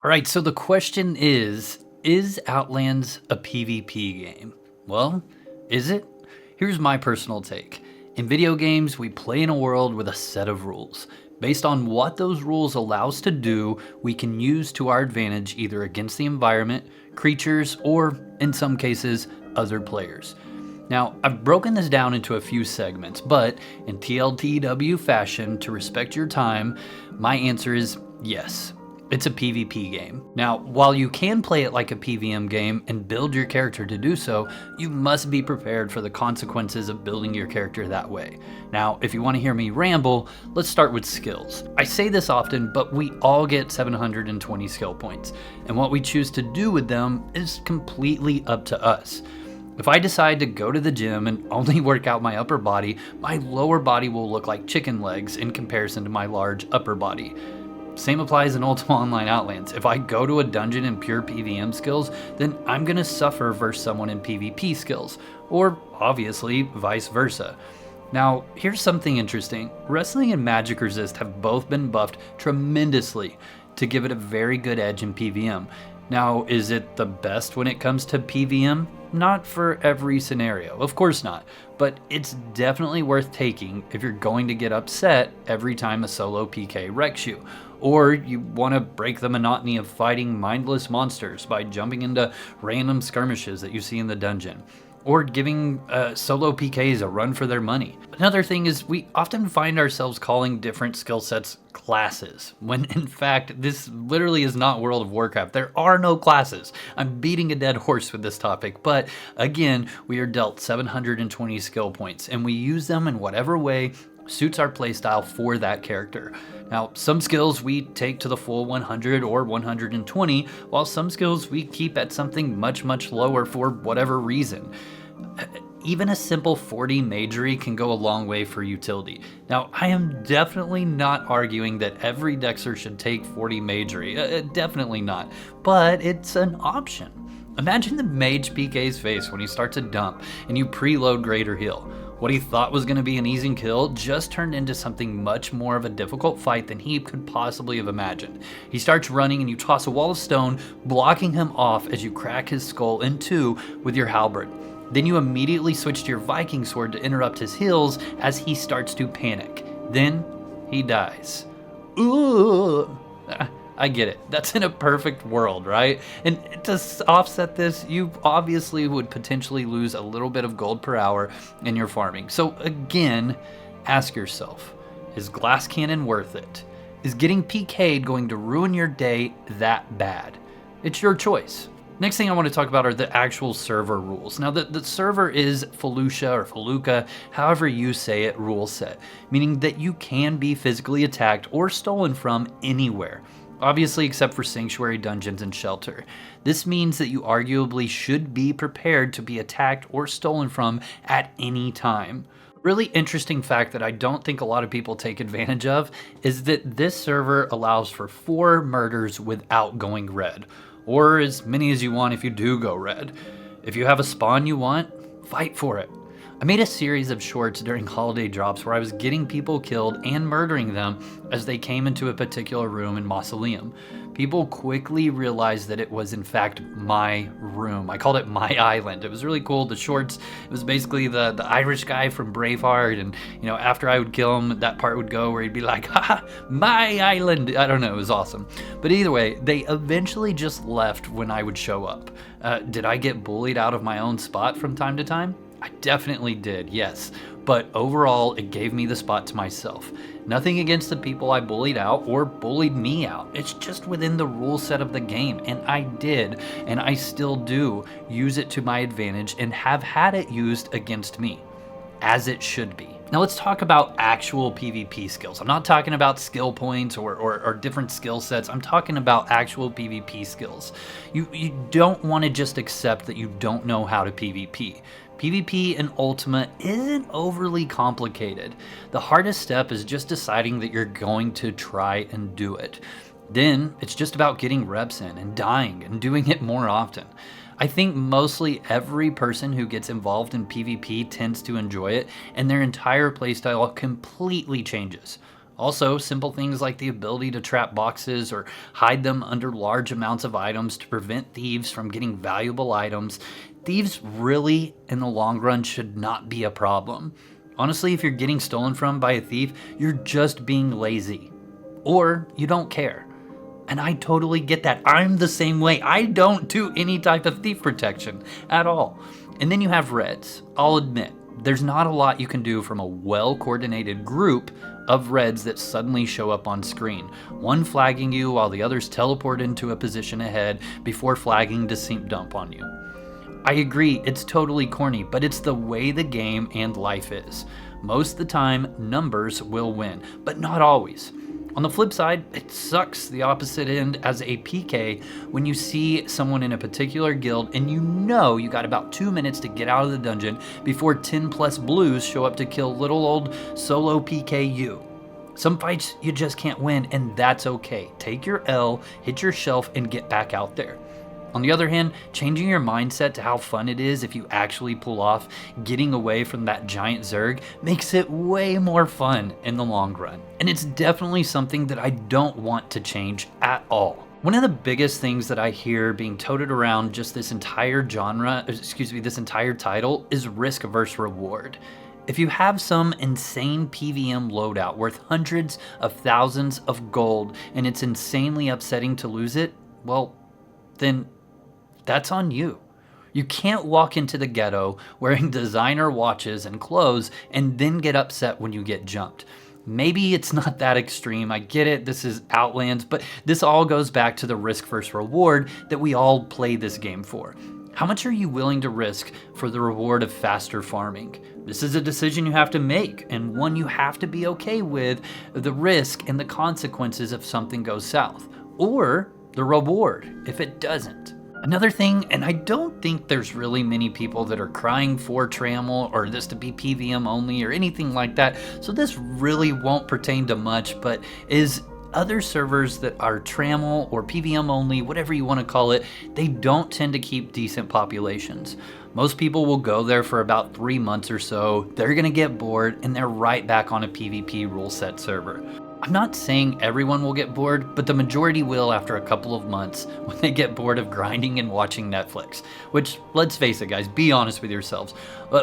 All right, so the question is Outlands a PvP game? Well, is it? Here's my personal take. In video games, we play in a world with a set of rules. Based on what those rules allow us to do, we can use to our advantage either against the environment, creatures, or, in some cases, other players. Now, I've broken this down into a few segments, but in TLTW fashion, to respect your time, my answer is yes. It's a PvP game. Now, while you can play it like a PvM game and build your character to do so, you must be prepared for the consequences of building your character that way. Now, if you want to hear me ramble, let's start with skills. I say this often, but we all get 720 skill points, and what we choose to do with them is completely up to us. If I decide to go to the gym and only work out my upper body, my lower body will look like chicken legs in comparison to my large upper body. Same applies in Ultima Online Outlands. If I go to a dungeon in pure PvM skills, then I'm gonna suffer versus someone in PvP skills, or obviously vice versa. Now, here's something interesting. Wrestling and Magic Resist have both been buffed tremendously to give it a very good edge in PvM. Now, is it the best when it comes to PvM? Not for every scenario, of course not, but it's definitely worth taking if you're going to get upset every time a solo PK wrecks you, or you want to break the monotony of fighting mindless monsters by jumping into random skirmishes that you see in the dungeon, or giving solo PKs a run for their money. Another thing is we often find ourselves calling different skill sets classes, when in fact this literally is not World of Warcraft. There are no classes. I'm beating a dead horse with this topic, but again, we are dealt 720 skill points, and we use them in whatever way suits our playstyle for that character. Now, some skills we take to the full 100 or 120, while some skills we keep at something much lower for whatever reason. Even a simple 40 magery can go a long way for utility. Now, I am definitely not arguing that every Dexter should take 40 magery, definitely not, but it's an option. Imagine the mage PK's face when he starts a dump and you preload Greater Heal. What he thought was going to be an easy kill just turned into something much more of a difficult fight than he could possibly have imagined. He starts running and you toss a wall of stone, blocking him off as you crack his skull in two with your halberd. Then you immediately switch to your Viking sword to interrupt his heals as he starts to panic. Then he dies. Ooh! I get it. That's in a perfect world, right? And to offset this, you obviously would potentially lose a little bit of gold per hour in your farming. So again, ask yourself, is Glass Cannon worth it? Is getting PK'd going to ruin your day that bad? It's your choice. Next thing I want to talk about are the actual server rules. Now, the server is Felucca or Felucca, however you say it, rule set, meaning that you can be physically attacked or stolen from anywhere. Obviously, except for sanctuary dungeons and shelter. This means that you arguably should be prepared to be attacked or stolen from at any time. Really interesting fact that I don't think a lot of people take advantage of is that this server allows for 4 murders without going red, or as many as you want if you do go red. If you have a spawn you want, fight for it. I made a series of shorts during holiday drops where I was getting people killed and murdering them as they came into a particular room in Mausoleum. People quickly realized that it was in fact my room. I called it my island. It was really cool. The shorts, it was basically the Irish guy from Braveheart, and you know, after I would kill him, that part would go where he'd be like, haha, my island. I don't know, it was awesome. But either way, they eventually just left when I would show up. Did I get bullied out of my own spot from time to time? I definitely did, yes, but overall it gave me the spot to myself. Nothing against the people I bullied out or bullied me out. It's just within the rule set of the game, and I did, and I still do, use it to my advantage and have had it used against me, as it should be. Now let's talk about actual PvP skills. I'm not talking about skill points or different skill sets. I'm talking about actual PvP skills. You don't want to just accept that you don't know how to PvP. PvP in Ultima isn't overly complicated. The hardest step is just deciding that you're going to try and do it. Then it's just about getting reps in and dying and doing it more often. I think mostly every person who gets involved in PvP tends to enjoy it, and their entire playstyle completely changes. Also, simple things like the ability to trap boxes or hide them under large amounts of items to prevent thieves from getting valuable items. Thieves really, in the long run, should not be a problem. Honestly, if you're getting stolen from by a thief, you're just being lazy. Or you don't care. And I totally get that. I'm the same way. I don't do any type of thief protection at all. And then you have reds. I'll admit, there's not a lot you can do from a well-coordinated group of reds that suddenly show up on screen, one flagging you while the others teleport into a position ahead before flagging to sink dump on you. I agree, it's totally corny, but it's the way the game and life is. Most of the time, numbers will win, but not always. On the flip side, it sucks the opposite end as a PK when you see someone in a particular guild and you know you got about 2 minutes to get out of the dungeon before 10 plus blues show up to kill little old solo PK you. Some fights you just can't win, and that's okay. Take your L, hit your shelf, and get back out there. On the other hand, changing your mindset to how fun it is if you actually pull off getting away from that giant Zerg makes it way more fun in the long run. And it's definitely something that I don't want to change at all. One of the biggest things that I hear being toted around just this entire this entire title is risk versus reward. If you have some insane PVM loadout worth hundreds of thousands of gold and it's insanely upsetting to lose it, well, then that's on you. You can't walk into the ghetto wearing designer watches and clothes and then get upset when you get jumped. Maybe it's not that extreme, I get it, this is Outlands, but this all goes back to the risk versus reward that we all play this game for. How much are you willing to risk for the reward of faster farming? This is a decision you have to make, and one you have to be okay with the risk and the consequences if something goes south, or the reward if it doesn't. Another thing, and I don't think there's really many people that are crying for Trammel or this to be PVM only or anything like that, so this really won't pertain to much, but is other servers that are Trammel or PVM only, whatever you want to call it, they don't tend to keep decent populations. Most people will go there for about 3 months or so, they're gonna get bored, and they're right back on a PvP rule set server. I'm not saying everyone will get bored, but the majority will after a couple of months when they get bored of grinding and watching Netflix. Which, let's face it guys, be honest with yourselves.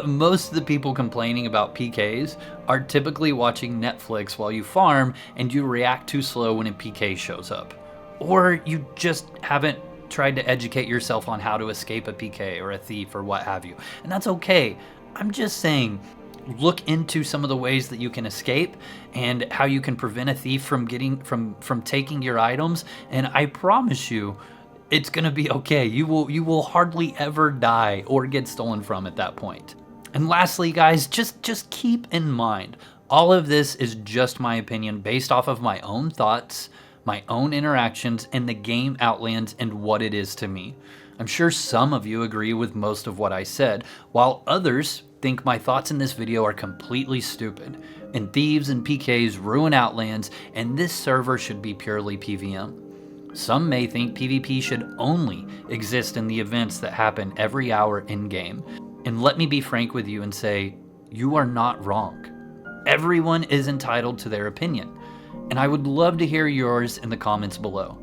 Most of the people complaining about PKs are typically watching Netflix while you farm and you react too slow when a PK shows up. Or you just haven't tried to educate yourself on how to escape a PK or a thief or what have you. And that's okay. I'm just saying, look into some of the ways that you can escape and how you can prevent a thief from taking your items, and I promise you it's gonna be okay. You will hardly ever die or get stolen from at that point. And lastly guys, just keep in mind, all of this is just my opinion based off of my own thoughts, my own interactions, and the game Outlands and what it is to me. I'm sure some of you agree with most of what I said, while others think my thoughts in this video are completely stupid, and thieves and PKs ruin Outlands, and this server should be purely PVM. Some may think PvP should only exist in the events that happen every hour in-game. And let me be frank with you and say, you are not wrong. Everyone is entitled to their opinion, and I would love to hear yours in the comments below.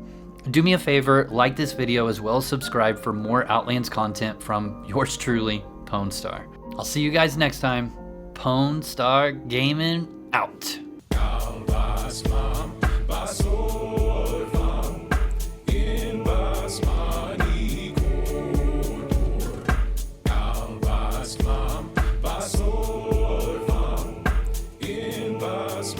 Do me a favor, like this video as well as subscribe for more Outlands content from yours truly, Pwn Star. I'll see you guys next time. Pwn Star Gaming out.